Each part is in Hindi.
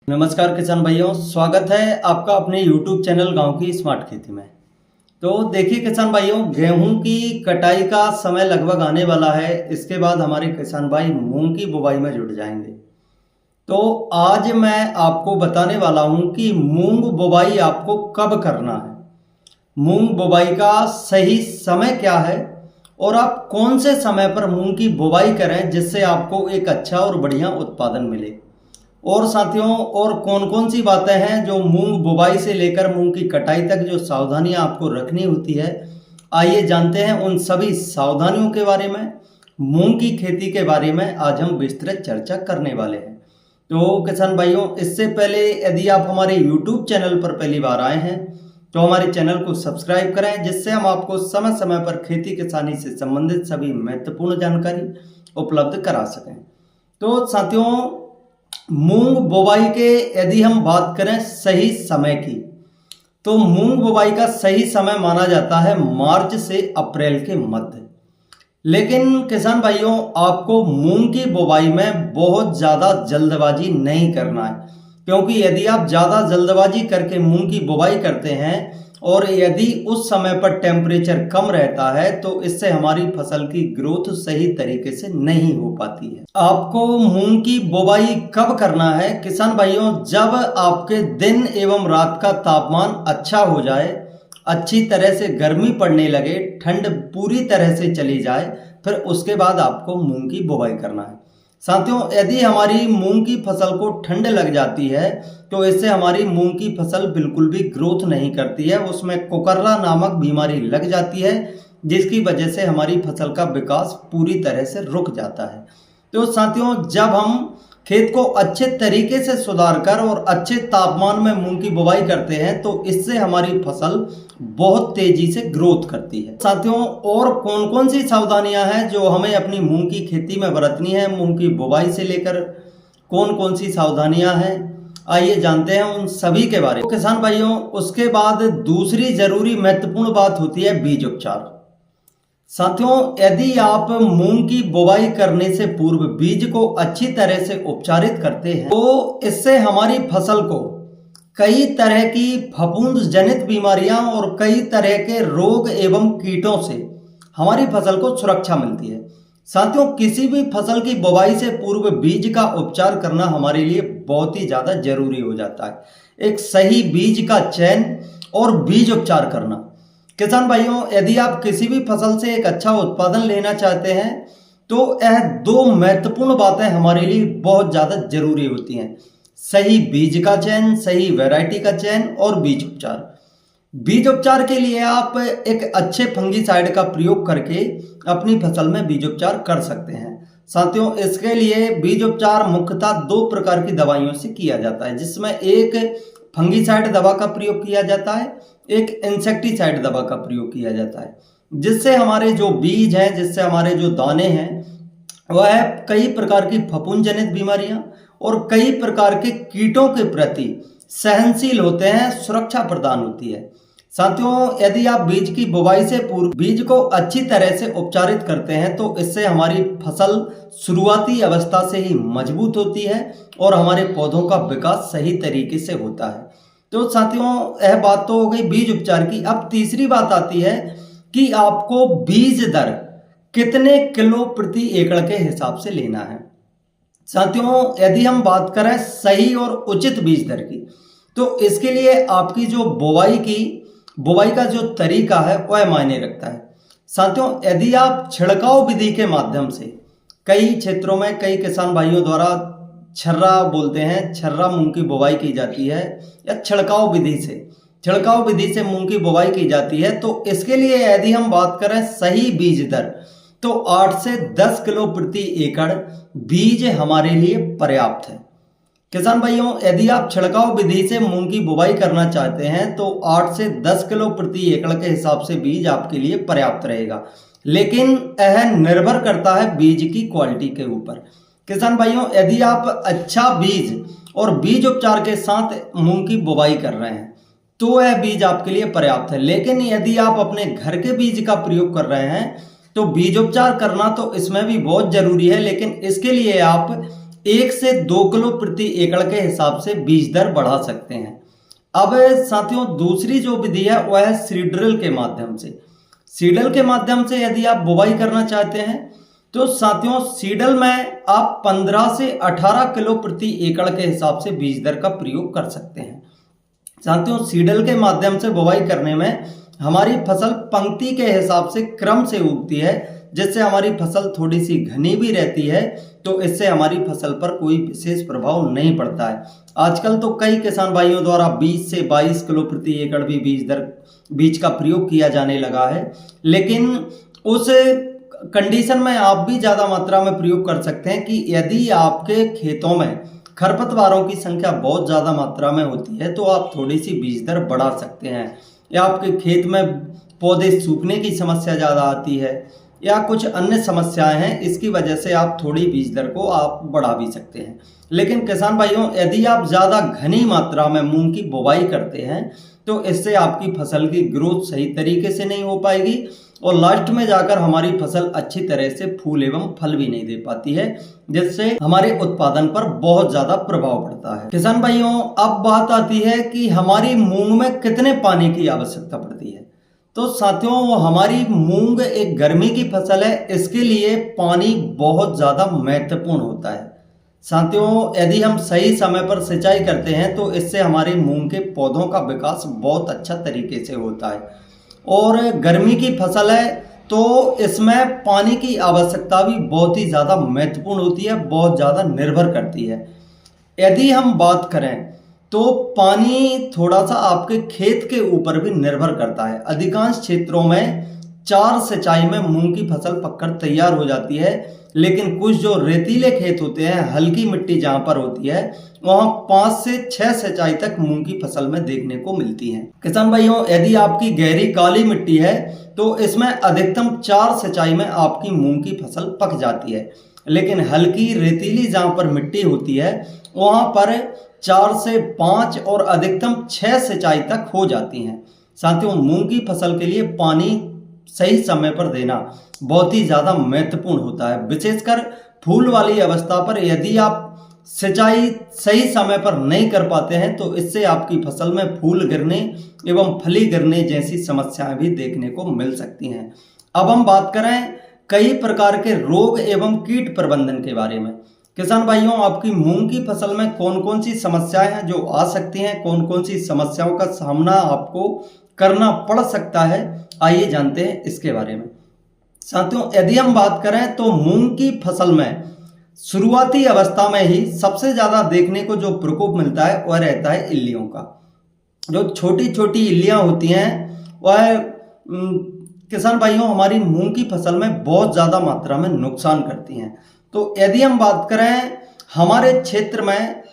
नमस्कार किसान भाइयों, स्वागत है आपका अपने YouTube चैनल गांव की स्मार्ट खेती में। तो देखिए किसान भाइयों, गेहूं की कटाई का समय लगभग आने वाला है। इसके बाद हमारे किसान भाई मूंग की बुवाई में जुट जाएंगे। तो आज मैं आपको बताने वाला हूं कि मूंग बुवाई आपको कब करना है, मूंग बुवाई का सही समय क्या है और आप कौन से समय पर मूंग की बुवाई करें जिससे आपको एक अच्छा और बढ़िया उत्पादन मिले। और साथियों, और कौन कौन सी बातें हैं जो मूंग बुवाई से लेकर मूंग की कटाई तक जो सावधानियां आपको रखनी होती है, आइए जानते हैं उन सभी सावधानियों के बारे में। मूंग की खेती के बारे में आज हम विस्तृत चर्चा करने वाले हैं। तो किसान भाइयों, इससे पहले यदि आप हमारे YouTube चैनल पर पहली बार आए हैं तो हमारे चैनल को सब्सक्राइब करें, जिससे हम आपको समय समय पर खेती किसानी से संबंधित सभी महत्वपूर्ण जानकारी उपलब्ध करा सकें। तो साथियों, मूंग बुवाई के यदि हम बात करें सही समय की, तो मूंग बुवाई का सही समय माना जाता है मार्च से अप्रैल के मध्य। लेकिन किसान भाइयों, आपको मूंग की बुवाई में बहुत ज़्यादा जल्दबाजी नहीं करना है, क्योंकि यदि आप ज़्यादा जल्दबाजी करके मूंग की बुवाई करते हैं और यदि उस समय पर टेम्परेचर कम रहता है तो इससे हमारी फसल की ग्रोथ सही तरीके से नहीं हो पाती है। आपको मूंग की बुवाई कब करना है किसान भाइयों? जब आपके दिन एवं रात का तापमान अच्छा हो जाए, अच्छी तरह से गर्मी पड़ने लगे, ठंड पूरी तरह से चली जाए, फिर उसके बाद आपको मूंग की बुवाई करना है। साथियों, यदि हमारी मूंग की फसल को ठंड लग जाती है तो इससे हमारी मूंग की फसल बिल्कुल भी ग्रोथ नहीं करती है, उसमें कुकरला नामक बीमारी लग जाती है, जिसकी वजह से हमारी फसल का विकास पूरी तरह से रुक जाता है। तो साथियों, जब हम खेत को अच्छे तरीके से सुधार कर और अच्छे तापमान में मूंग की बुवाई करते हैं तो इससे हमारी फसल बहुत तेजी से ग्रोथ करती है। साथियों, और कौन कौन सी सावधानियां हैं जो हमें अपनी मूंग की खेती में बरतनी है, मूंग की बुवाई से लेकर कौन कौन सी सावधानियां हैं, आइए जानते हैं उन सभी के बारे में। तो किसान भाइयों, उसके बाद दूसरी जरूरी महत्वपूर्ण बात होती है बीज उपचार। साथियों, यदि आप मूंग की बुवाई करने से पूर्व बीज को अच्छी तरह से उपचारित करते हैं तो इससे हमारी फसल को कई तरह की फफूंद जनित बीमारियां और कई तरह के रोग एवं कीटों से हमारी फसल को सुरक्षा मिलती है। साथियों, किसी भी फसल की बुवाई से पूर्व बीज का उपचार करना हमारे लिए बहुत ही ज्यादा जरूरी हो जाता है। एक सही बीज का चयन और बीज उपचार करना। किसान भाइयों, यदि आप किसी भी फसल से एक अच्छा उत्पादन लेना चाहते हैं तो यह दो महत्वपूर्ण बातें हमारे लिए बहुत ज्यादा जरूरी होती हैं: सही बीज का चयन, सही वैरायटी का चयन और बीज उपचार। बीज उपचार के लिए आप एक अच्छे फंगीसाइड का प्रयोग करके अपनी फसल में बीज उपचार कर सकते हैं। साथियों, इसके लिए बीज उपचार मुख्यतः दो प्रकार की दवाइयों से किया जाता है, जिसमें एक फंगीसाइड दवा का प्रयोग किया जाता है, एक इंसेक्टिसाइड दवा का प्रयोग किया जाता है, जिससे हमारे जो बीज हैं, जिससे हमारे जो दाने हैं, वह कई प्रकार की फफूंद जनित बीमारियां और कई प्रकार के कीटों के प्रति सहनशील होते हैं, सुरक्षा प्रदान होती है। साथियों, यदि आप बीज की बुवाई से पूर्व बीज को अच्छी तरह से उपचारित करते हैं तो इससे हमारी फसल शुरुआती अवस्था से ही मजबूत होती है और हमारे पौधों का विकास सही तरीके से होता है। तो साथियों, यह बात तो हो गई बीज उपचार की। अब तीसरी बात आती है कि आपको बीज दर कितने किलो प्रति एकड़ के हिसाब से लेना है। साथियों, यदि हम बात करें सही और उचित बीज दर की, तो इसके लिए आपकी जो बुवाई का जो तरीका है वह मायने रखता है। साथियों, यदि आप छिड़काव विधि के माध्यम से, कई क्षेत्रों में कई किसान भाइयों द्वारा छर्रा बोलते हैं, छर्रा मूंग की बुवाई की जाती है, या छिड़काव विधि से मूंग की बुवाई की जाती है, तो इसके लिए यदि हम बात करें सही बीज दर, तो 8 से 10 किलो प्रति एकड़ बीज हमारे लिए पर्याप्त है। किसान भाइयों, यदि आप छिड़काव विधि से मूंग की बुवाई करना चाहते हैं तो 8 से 10 किलो प्रति एकड़ के हिसाब से बीज आपके लिए पर्याप्त रहेगा, लेकिन यह निर्भर करता है बीज की क्वालिटी के ऊपर। किसान भाइयों, यदि आप अच्छा बीज और बीज उपचार के साथ मूंग की बुवाई कर रहे हैं तो यह बीज आपके लिए पर्याप्त है, लेकिन यदि आप अपने घर के बीज का प्रयोग कर रहे हैं तो बीज उपचार करना तो इसमें भी बहुत जरूरी है, लेकिन इसके लिए आप 1 से 2 किलो प्रति एकड़ के हिसाब से बीज दर बढ़ा सकते हैं। अब साथियों दूसरी जो विधि है वह है सीडड्रिल के माध्यम से। सीडल के माध्यम से यदि आप बुवाई करना चाहते हैं तो साथियों सीडल में आप 15 से 18 किलो प्रति एकड़ के हिसाब से बीज दर का प्रयोग कर सकते हैं। साथियों सीडल के माध्यम से बुवाई करने में हमारी फसल पंक्ति के हिसाब से क्रम से उगती है, जिससे हमारी फसल थोड़ी सी घनी भी रहती है, तो इससे हमारी फसल पर कोई विशेष प्रभाव नहीं पड़ता है। आजकल तो कई किसान भाइयों द्वारा 20 से 22 किलो प्रति एकड़ भी बीज का प्रयोग किया जाने लगा है, लेकिन उस कंडीशन में आप भी ज़्यादा मात्रा में प्रयोग कर सकते हैं कि यदि आपके खेतों में खरपतवारों की संख्या बहुत ज़्यादा मात्रा में होती है तो आप थोड़ी सी बीज दर बढ़ा सकते हैं, या आपके खेत में पौधे सूखने की समस्या ज़्यादा आती है या कुछ अन्य समस्याएं हैं, इसकी वजह से आप थोड़ी बीज दर को आप बढ़ा भी सकते हैं। लेकिन किसान भाइयों यदि आप ज़्यादा घनी मात्रा में मूंग की बुवाई करते हैं तो इससे आपकी फसल की ग्रोथ सही तरीके से नहीं हो पाएगी और लास्ट में जाकर हमारी फसल अच्छी तरह से फूल एवं फल भी नहीं दे पाती है, जिससे हमारे उत्पादन पर बहुत ज्यादा प्रभाव पड़ता है। किसान भाइयों अब बात आती है कि हमारी मूंग में कितने पानी की आवश्यकता पड़ती है। तो साथियों हमारी मूंग एक गर्मी की फसल है, इसके लिए पानी बहुत ज्यादा महत्वपूर्ण होता है। साथियों यदि हम सही समय पर सिंचाई करते हैं तो इससे हमारे मूंग के पौधों का विकास बहुत अच्छा तरीके से होता है और गर्मी की फसल है तो इसमें पानी की आवश्यकता भी बहुत ही ज़्यादा महत्वपूर्ण होती है, बहुत ज़्यादा निर्भर करती है। यदि हम बात करें तो पानी थोड़ा सा आपके खेत के ऊपर भी निर्भर करता है। अधिकांश क्षेत्रों में 4 सिंचाई में मूंग की फसल पककर तैयार हो जाती है, लेकिन कुछ जो रेतीले खेत होते हैं, हल्की मिट्टी जहां पर होती है, वहां 5 से 6 सिंचाई तक मूंग की फसल में देखने को मिलती है। किसान भाइयों यदि आपकी गहरी काली मिट्टी है तो इसमें अधिकतम 4 सिंचाई में आपकी मूंग की फसल पक जाती है, लेकिन हल्की रेतीली जहां पर मिट्टी होती है वहां पर 4 से 5 और अधिकतम 6 सिंचाई तक हो जाती हैं। साथियों मूंग की फसल के लिए पानी सही समय पर देना बहुत ही ज़्यादा महत्वपूर्ण होता है, विशेषकर फूल वाली अवस्था पर यदि आप सिंचाई सही समय पर नहीं कर पाते हैं तो इससे आपकी फसल में फूल गिरने एवं फली गिरने जैसी समस्याएं भी देखने को मिल सकती हैं। अब हम बात करें कई प्रकार के रोग एवं कीट प्रबंधन के बारे में। किसान भाइयों आपकी मूंग की फसल में कौन कौन सी समस्याएं हैं जो आ सकती हैं, कौन कौन सी समस्याओं का सामना आपको करना पड़ सकता है, आइए जानते हैं इसके बारे में। साथियों यदि हम बात करें तो मूंग की फसल में शुरुआती अवस्था में ही सबसे ज्यादा देखने को जो प्रकोप मिलता है वह रहता है इल्लियों का। जो छोटी छोटी इल्लियां होती हैं वह किसान भाइयों हमारी मूंग की फसल में बहुत ज्यादा मात्रा में नुकसान करती हैं। तो यदि हम बात करें हमारे क्षेत्र में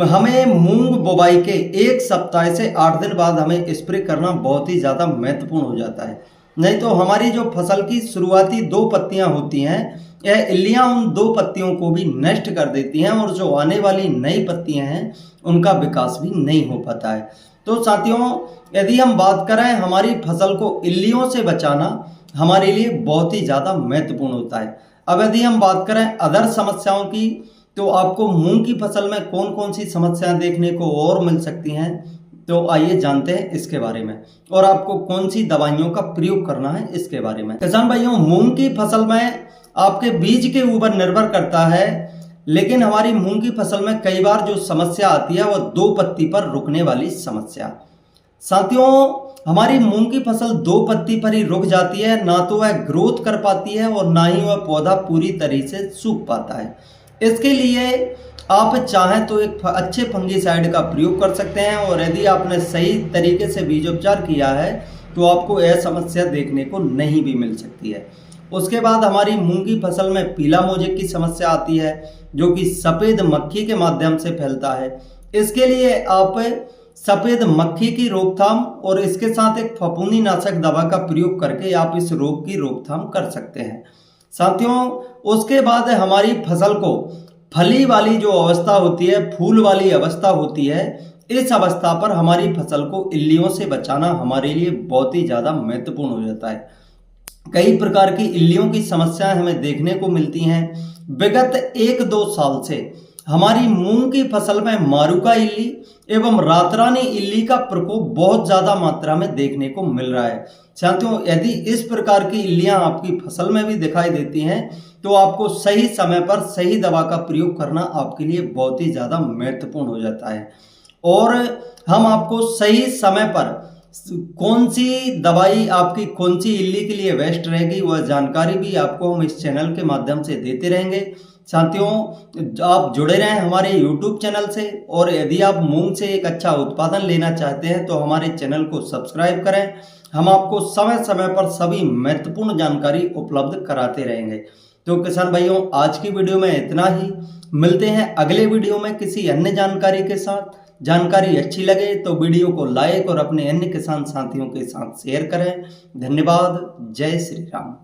हमें मूंग बुवाई के 1 सप्ताह से 8 दिन बाद हमें स्प्रे करना बहुत ही ज़्यादा महत्वपूर्ण हो जाता है, नहीं तो हमारी जो फसल की शुरुआती 2 पत्तियां होती हैं यह इल्लियां उन 2 पत्तियों को भी नष्ट कर देती हैं और जो आने वाली नई पत्तियां हैं उनका विकास भी नहीं हो पाता है। तो साथियों यदि हम बात करें हमारी फसल को इल्लियों से बचाना हमारे लिए बहुत ही ज़्यादा महत्वपूर्ण होता है। अब यदि हम बात करें अदर समस्याओं की तो आपको मूंग की फसल में कौन कौन सी समस्याएं देखने को और मिल सकती हैं, तो आइए जानते हैं इसके बारे में और आपको कौन सी दवाइयों का प्रयोग करना है इसके बारे में। किसान भाइयों मूंग की फसल में आपके बीज के ऊपर निर्भर करता है, लेकिन हमारी मूंग की फसल में कई बार जो समस्या आती है वह 2 पत्ती पर रुकने वाली समस्या। साथियों हमारी मूंग की फसल 2 पत्ती पर ही रुक जाती है, ना तो वह ग्रोथ कर पाती है और ना ही वह पौधा पूरी तरह से सूख पाता है। इसके लिए आप चाहें तो एक अच्छे फंगीसाइड का प्रयोग कर सकते हैं और यदि आपने सही तरीके से बीजोपचार किया है तो आपको यह समस्या देखने को नहीं भी मिल सकती है। उसके बाद हमारी मूंग की फसल में पीला मोजेक की समस्या आती है जो कि सफ़ेद मक्खी के माध्यम से फैलता है। इसके लिए आप सफ़ेद मक्खी की रोकथाम और इसके साथ एक फफूंदी नाशक दवा का प्रयोग करके आप इस रोग की रोकथाम कर सकते हैं। साथियों उसके बाद हमारी फसल को फली वाली जो अवस्था होती है, फूल वाली अवस्था होती है, इस अवस्था पर हमारी फसल को इल्लियों से बचाना हमारे लिए बहुत ही ज़्यादा महत्वपूर्ण हो जाता है। कई प्रकार की इल्लियों की समस्याएं हमें देखने को मिलती हैं। विगत 1-2 साल से हमारी मूंग की फसल में मारुका इल्ली एवं रातरानी इल्ली का प्रकोप बहुत ज्यादा मात्रा में देखने को मिल रहा है। साथियों, यदि इस प्रकार की इल्लियां आपकी फसल में भी दिखाई देती हैं तो आपको सही समय पर सही दवा का प्रयोग करना आपके लिए बहुत ही ज्यादा महत्वपूर्ण हो जाता है। और हम आपको सही समय पर कौन सी दवाई आपकी कौन सी इल्ली के लिए बेस्ट रहेगी वह जानकारी भी आपको हम इस चैनल के माध्यम से देते रहेंगे। साथियों, आप जुड़े रहें हमारे YouTube चैनल से, और यदि आप मूंग से एक अच्छा उत्पादन लेना चाहते हैं तो हमारे चैनल को सब्सक्राइब करें। हम आपको समय समय पर सभी महत्वपूर्ण जानकारी उपलब्ध कराते रहेंगे। तो किसान भाइयों, आज की वीडियो में इतना ही। मिलते हैं अगले वीडियो में किसी अन्य जानकारी के साथ। जानकारी अच्छी लगे तो वीडियो को लाइक और अपने अन्य किसान साथियों के साथ शेयर करें। धन्यवाद। जय श्री राम।